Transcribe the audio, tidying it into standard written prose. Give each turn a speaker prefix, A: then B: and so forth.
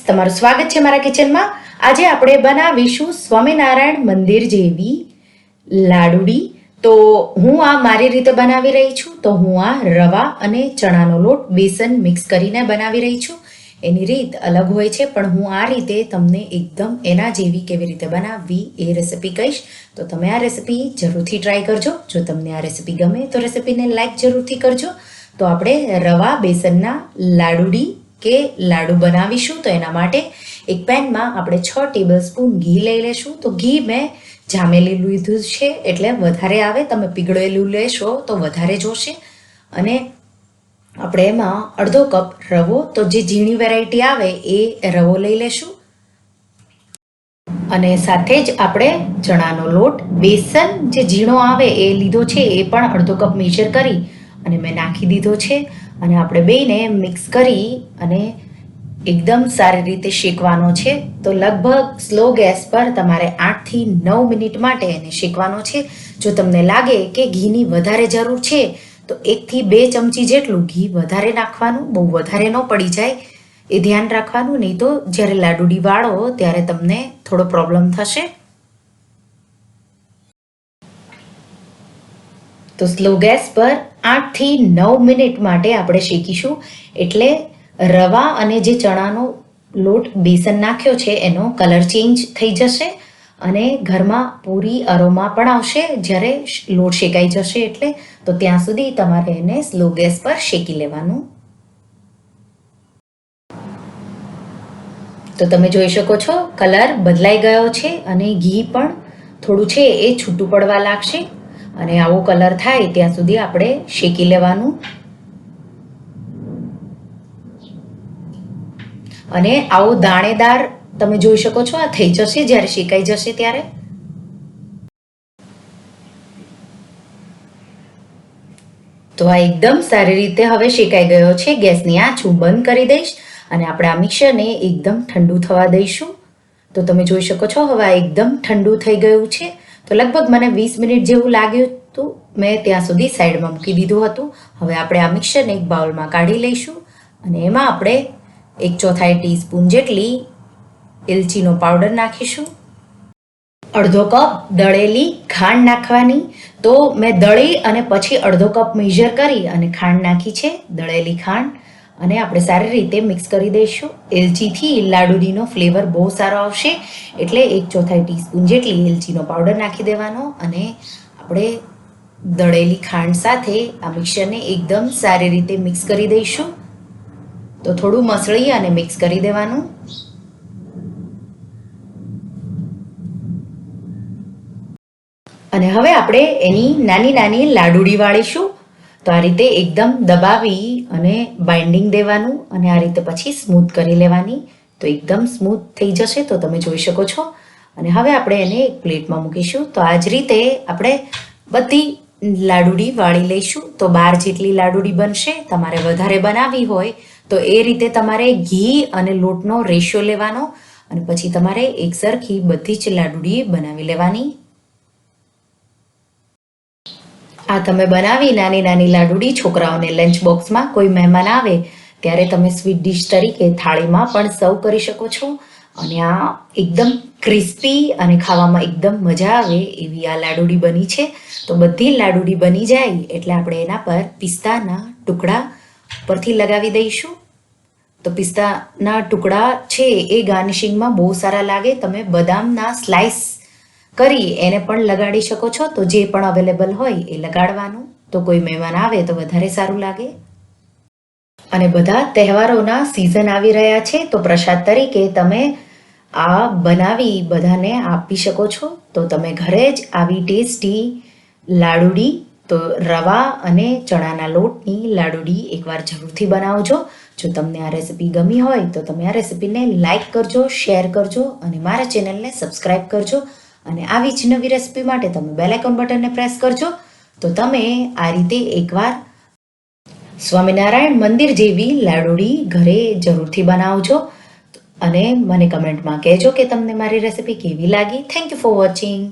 A: તમારું સ્વાગત છે મારા કિચનમાં। આજે આપણે બનાવીશું સ્વામિનારાયણ મંદિર જેવી લાડુડી। તો હું આ મારી રીતે બનાવી રહી છું। તો હું આ રવા અને ચણાનો લોટ બેસન મિક્સ કરીને બનાવી રહી છું। એની રીત અલગ હોય છે, પણ હું આ રીતે તમને એકદમ એના જેવી કેવી રીતે બનાવવી એ રેસિપી કહીશ। તો તમે આ રેસિપી જરૂરથી ટ્રાય કરજો। જો તમને આ રેસિપી ગમે તો રેસિપીને લાઈક જરૂરથી કરજો। તો આપણે રવા બેસનના લાડુડી કે લાડુ બનાવીશું। તો એના માટે એક પેનમાં આપણે 6 ટેબલસ્પૂન ઘી લઈ લેશું। તો ઘી મેં જામેલું લીધું છે, એટલે વધારે આવે। તમે પીગળેલું લેશો તો વધારે જોશે। અને આપણે એમાં અડધો કપ રવો, તો જે ઝીણી વેરાયટી આવે એ રવો લઈ લેશું। અને સાથે જ આપણે ચણાનો લોટ, બેસન જે ઝીણો આવે એ લીધો છે, એ પણ અડધો કપ મેજર કરી અને મેં નાખી દીધો છે। અને આપણે બેયને મિક્સ કરી અને એકદમ સારી રીતે શેકવાનો છે। તો લગભગ સ્લો ગેસ પર તમારે 8 થી 9 મિનિટ માટે એને શેકવાનો છે। જો તમને લાગે કે ઘીની વધારે જરૂર છે તો 1 થી 2 ચમચી જેટલું ઘી વધારે નાખવાનું, બહુ વધારે ન પડી જાય એ ધ્યાન રાખવાનું, નહીં તો જ્યારે લાડુડી વાળો ત્યારે તમને થોડો પ્રોબ્લેમ થશે। તો સ્લો ગેસ પર 8 થી 9 મિનિટ માટે આપણે શેકીશું। એટલે રવા અને જે ચણાનો લોટ બેસન નાખ્યો છે એનો કલર ચેન્જ થઈ જશે અને ઘરમાં પૂરી અરોમા પણ આવશે જ્યારે લોટ શેકાઈ જશે। એટલે તો ત્યાં સુધી તમારે એને સ્લો ગેસ પર શેકી લેવાનું। તો તમે જોઈ શકો છો કલર બદલાઈ ગયો છે અને ઘી પણ થોડું છે એ છૂટું પડવા લાગશે। અને આવો કલર થાય ત્યાં સુધી આપણે શેકી લેવાનું। અને આવો દાણેદાર તમે જોઈ શકો છો આ થઈ જશે જ્યારે શેકાઈ જશે ત્યારે। તો આ એકદમ સારી રીતે હવે શેકાઈ ગયો છે। ગેસની આંચ હું બંધ કરી દઈશ અને આપણે આ મિક્સરને એકદમ ઠંડુ થવા દઈશું। તો તમે જોઈ શકો છો હવે આ એકદમ ઠંડુ થઈ ગયું છે। તો લગભગ મને 20 મિનિટ જેવું લાગ્યું હતું, મેં ત્યાં સુધી સાઈડમાં મૂકી દીધું હતું। હવે આપણે આ મિક્સરને એક બાઉલમાં કાઢી લઈશું અને એમાં આપણે 1/4 ટીસ્પૂન જેટલી એલચીનો પાવડર નાખીશું। અડધો કપ દળેલી ખાંડ નાખવાની। તો મેં દળી અને પછી અડધો કપ મેજર કરી અને ખાંડ નાખી છે, દળેલી ખાંડ। અને આપણે સારી રીતે મિક્સ કરી દઈશું। એલચીથી લાડુડીનો ફ્લેવર બહુ સારો આવશે, એટલે 1/4 ટીસ્પૂન જેટલી એલચીનો પાવડર નાખી દેવાનો। અને આપણે દળેલી ખાંડ સાથે આ મિક્સરને એકદમ સારી રીતે મિક્સ કરી દઈશું। તો થોડું મસળી અને મિક્સ કરી દેવાનું। અને હવે આપણે એની નાની નાની લાડુડી વાળીશું। તો આ રીતે એકદમ દબાવી અને બાઇન્ડિંગ દેવાનું અને આ રીતે પછી સ્મૂથ કરી લેવાની। તો એકદમ સ્મૂથ થઈ જશે, તો તમે જોઈ શકો છો। અને હવે આપણે એને એક પ્લેટમાં મૂકીશું। તો આ જ રીતે આપણે બધી લાડુડી વાળી લઈશું। તો 12 જેટલી લાડુડી બનશે। તમારે વધારે બનાવવી હોય તો એ રીતે તમારે ઘી અને લોટનો રેશિયો લેવાનો અને પછી તમારે એકસરખી બધી જ લાડુડી બનાવી લેવાની। આ તમે બનાવી નાની નાની લાડુડી છોકરાઓને લંચ બોક્સમાં કોઈ મહેમાન આવે ત્યારે તમે સ્વીટ ડીશ તરીકે થાળીમાં પણ સર્વ કરી શકો છો। અને આ એકદમ ક્રિસ્પી અને ખાવામાં એકદમ મજા આવે એવી આ લાડુડી બની છે। તો બધી લાડુડી બની જાય એટલે આપણે એના પર પિસ્તાના ટુકડા પરથી લગાવી દઈશું। તો પિસ્તાના ટુકડા છે એ ગાર્નિશિંગમાં બહુ સારા લાગે। તમે બદામના સ્લાઇસ કરી એને પણ લગાડી શકો છો। તો જે પણ અવેલેબલ હોય એ લગાડવાનું। તો કોઈ મહેમાન આવે તો વધારે સારું લાગે। અને બધા તહેવારોના સિઝન આવી રહ્યા છે, તો પ્રસાદ તરીકે તમે આ બનાવી બધાને આપી શકો છો। તો તમે ઘરે જ આવી ટેસ્ટી લાડુડી, તો રવા અને ચણાના લોટની લાડુડી એકવાર જરૂરથી બનાવજો। જો તમને આ રેસિપી ગમી હોય તો તમે આ રેસિપીને લાઈક કરજો, શેર કરજો અને મારા ચેનલને સબસ્ક્રાઈબ કરજો। અને આવી જ નવી રેસિપી માટે તમે બેલ આઇકોન બટનને પ્રેસ કરજો। તો તમે આ રીતે એકવાર સ્વામિનારાયણ મંદિર જેવી લાડુડી ઘરે જરૂરથી બનાવજો અને મને કમેન્ટમાં કહેજો કે તમને મારી રેસિપી કેવી લાગી। Thank you for watching.